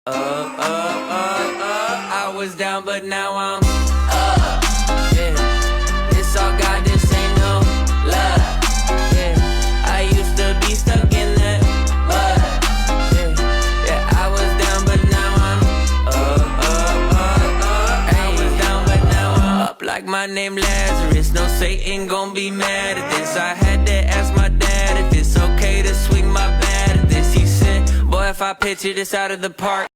I was down, but now I'm up. Yeah, this all God, this ain't no love. Yeah, I used to be stuck in that mud. Yeah, I was down, but now I'm up. I was down, but now I'm up like my name Lazarus. No Satan gon' be mad at this. I had to ask my dad if it's okay to swing my bat at this. He said, boy, if I pitch it, it's out of the park.